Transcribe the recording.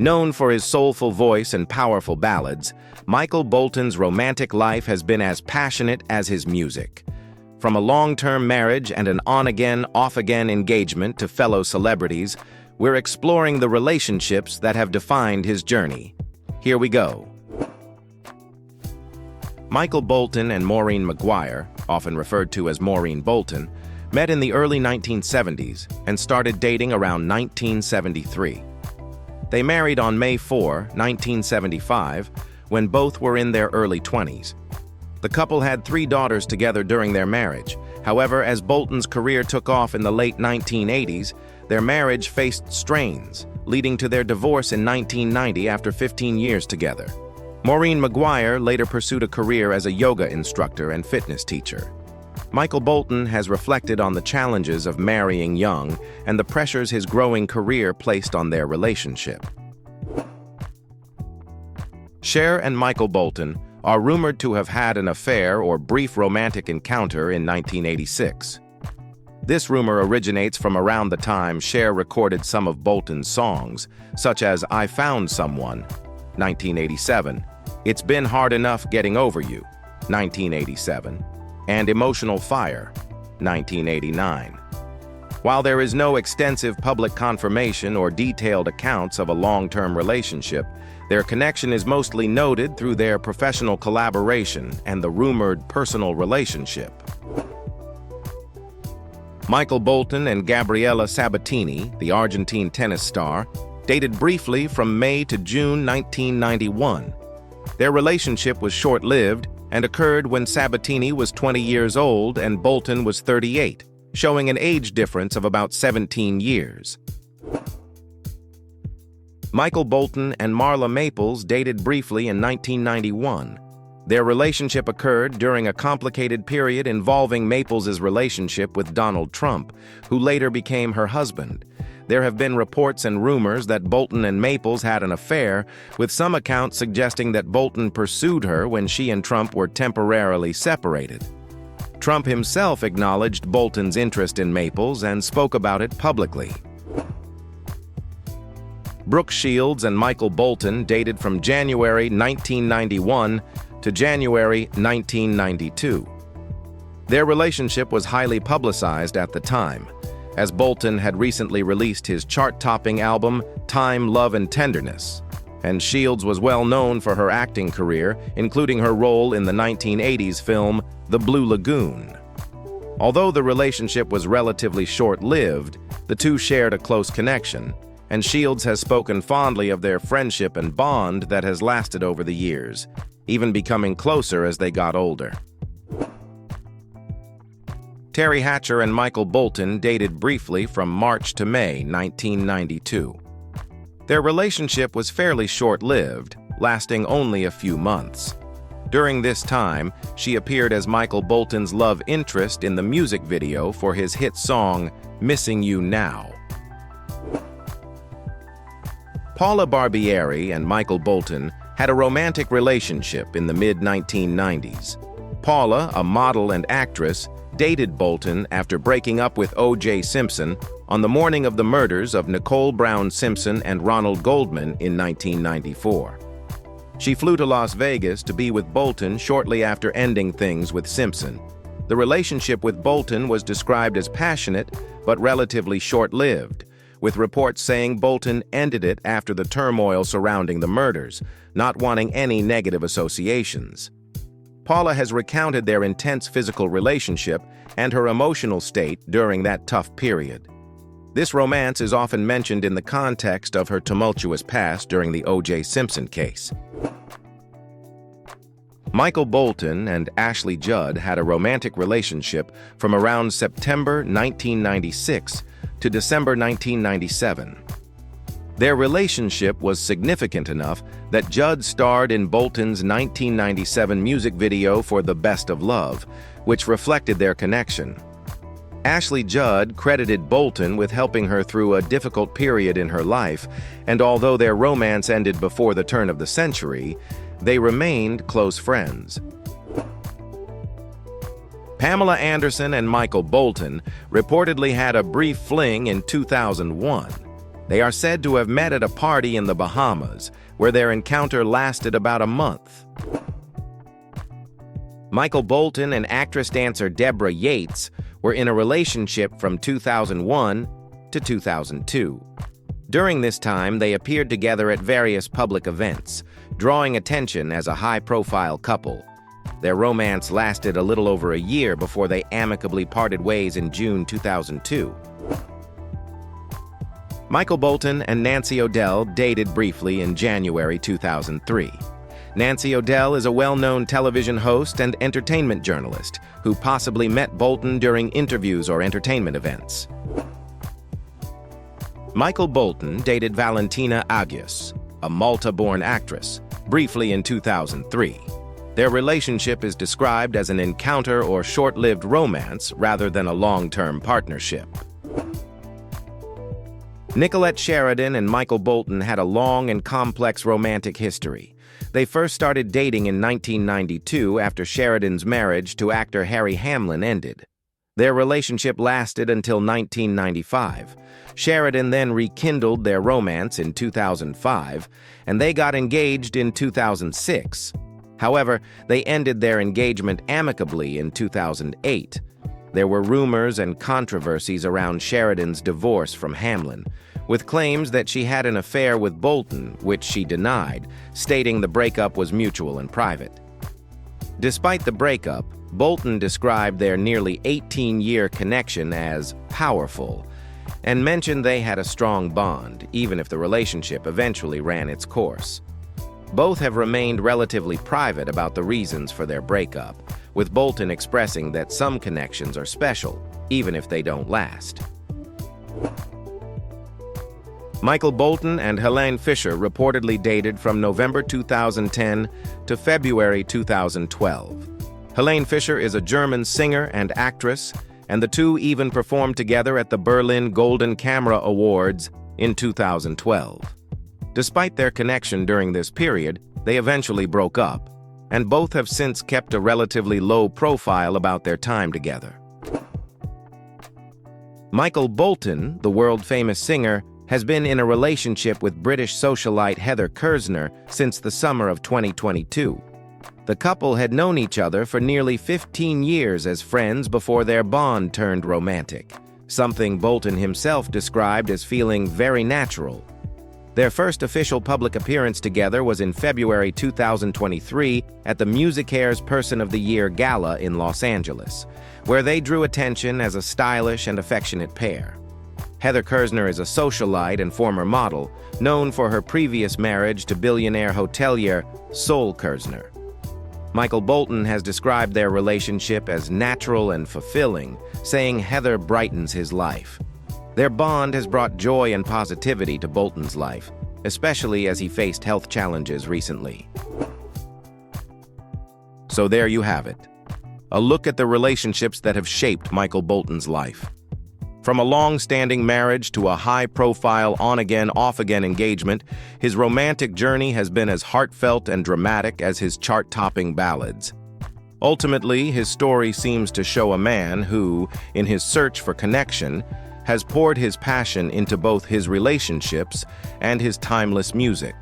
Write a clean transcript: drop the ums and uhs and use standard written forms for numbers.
Known for his soulful voice and powerful ballads, Michael Bolton's romantic life has been as passionate as his music. From a long-term marriage and an on-again, off-again engagement to fellow celebrities, we're exploring the relationships that have defined his journey. Here we go. Michael Bolton and Maureen Maguire, often referred to as Maureen Bolton, met in the early 1970s and started dating around 1973. They married on May 4, 1975, when both were in their early 20s. The couple had 3 daughters together during their marriage. However, as Bolton's career took off in the late 1980s, their marriage faced strains, leading to their divorce in 1990 after 15 years together. Maureen Maguire later pursued a career as a yoga instructor and fitness teacher. Michael Bolton has reflected on the challenges of marrying young and the pressures his growing career placed on their relationship. Cher and Michael Bolton are rumored to have had an affair or brief romantic encounter in 1986. This rumor originates from around the time Cher recorded some of Bolton's songs, such as I Found Someone, 1987, It's Been Hard Enough Getting Over You, 1987, and Emotional Fire, 1989. While there is no extensive public confirmation or detailed accounts of a long-term relationship, their connection is mostly noted through their professional collaboration and the rumored personal relationship. Michael Bolton and Gabriela Sabatini, the Argentine tennis star, dated briefly from May to June 1991. Their relationship was short-lived and occurred when Sabatini was 20 years old and Bolton was 38, showing an age difference of about 17 years. Michael Bolton and Marla Maples dated briefly in 1991. Their relationship occurred during a complicated period involving Maples' relationship with Donald Trump, who later became her husband. There have been reports and rumors that Bolton and Maples had an affair, with some accounts suggesting that Bolton pursued her when she and Trump were temporarily separated. Trump himself acknowledged Bolton's interest in Maples and spoke about it publicly. Brooke Shields and Michael Bolton dated from January 1991 to January 1992. Their relationship was highly publicized at the time, as Bolton had recently released his chart-topping album, Time, Love, and Tenderness, and Shields was well known for her acting career, including her role in the 1980s film The Blue Lagoon. Although the relationship was relatively short-lived, the two shared a close connection, and Shields has spoken fondly of their friendship and bond that has lasted over the years, even becoming closer as they got older. Teri Hatcher and Michael Bolton dated briefly from March to May 1992. Their relationship was fairly short-lived, lasting only a few months. During this time, she appeared as Michael Bolton's love interest in the music video for his hit song, Missing You Now. Paula Barbieri and Michael Bolton had a romantic relationship in the mid-1990s. Paula, a model and actress, dated Bolton after breaking up with O.J. Simpson on the morning of the murders of Nicole Brown Simpson and Ronald Goldman in 1994. She flew to Las Vegas to be with Bolton shortly after ending things with Simpson. The relationship with Bolton was described as passionate but relatively short-lived, with reports saying Bolton ended it after the turmoil surrounding the murders, not wanting any negative associations. Paula has recounted their intense physical relationship and her emotional state during that tough period. This romance is often mentioned in the context of her tumultuous past during the O.J. Simpson case. Michael Bolton and Ashley Judd had a romantic relationship from around September 1996 to December 1997. Their relationship was significant enough that Judd starred in Bolton's 1997 music video for The Best of Love, which reflected their connection. Ashley Judd credited Bolton with helping her through a difficult period in her life, and although their romance ended before the turn of the century, they remained close friends. Pamela Anderson and Michael Bolton reportedly had a brief fling in 2001. They are said to have met at a party in the Bahamas, where their encounter lasted about a month. Michael Bolton and actress-dancer Deborah Yates were in a relationship from 2001 to 2002. During this time, they appeared together at various public events, drawing attention as a high-profile couple. Their romance lasted a little over a year before they amicably parted ways in June 2002. Michael Bolton and Nancy O'Dell dated briefly in January 2003. Nancy O'Dell is a well-known television host and entertainment journalist who possibly met Bolton during interviews or entertainment events. Michael Bolton dated Valentina Agius, a Malta-born actress, briefly in 2003. Their relationship is described as an encounter or short-lived romance rather than a long-term partnership. Nicolette Sheridan and Michael Bolton had a long and complex romantic history. They first started dating in 1992 after Sheridan's marriage to actor Harry Hamlin ended. Their relationship lasted until 1995. Sheridan then rekindled their romance in 2005, and they got engaged in 2006. However, they ended their engagement amicably in 2008. There were rumors and controversies around Sheridan's divorce from Hamlin, with claims that she had an affair with Bolton, which she denied, stating the breakup was mutual and private. Despite the breakup, Bolton described their nearly 18-year connection as powerful and mentioned they had a strong bond, even if the relationship eventually ran its course. Both have remained relatively private about the reasons for their breakup, with Bolton expressing that some connections are special, even if they don't last. Michael Bolton and Helene Fischer reportedly dated from November 2010 to February 2012. Helene Fischer is a German singer and actress, and the two even performed together at the Berlin Golden Camera Awards in 2012. Despite their connection during this period, they eventually broke up, and both have since kept a relatively low profile about their time together. Michael Bolton, the world-famous singer, has been in a relationship with British socialite Heather Kersner since the summer of 2022. The couple had known each other for nearly 15 years as friends before their bond turned romantic, something Bolton himself described as feeling very natural. Their first official public appearance together was in February 2023 at the MusiCares Person of the Year Gala in Los Angeles, where they drew attention as a stylish and affectionate pair. Heather Kersner is a socialite and former model, known for her previous marriage to billionaire hotelier Sol Kersner. Michael Bolton has described their relationship as natural and fulfilling, saying Heather brightens his life. Their bond has brought joy and positivity to Bolton's life, especially as he faced health challenges recently. So there you have it. A look at the relationships that have shaped Michael Bolton's life. From a long-standing marriage to a high-profile on-again, off-again engagement, his romantic journey has been as heartfelt and dramatic as his chart-topping ballads. Ultimately, his story seems to show a man who, in his search for connection, has poured his passion into both his relationships and his timeless music.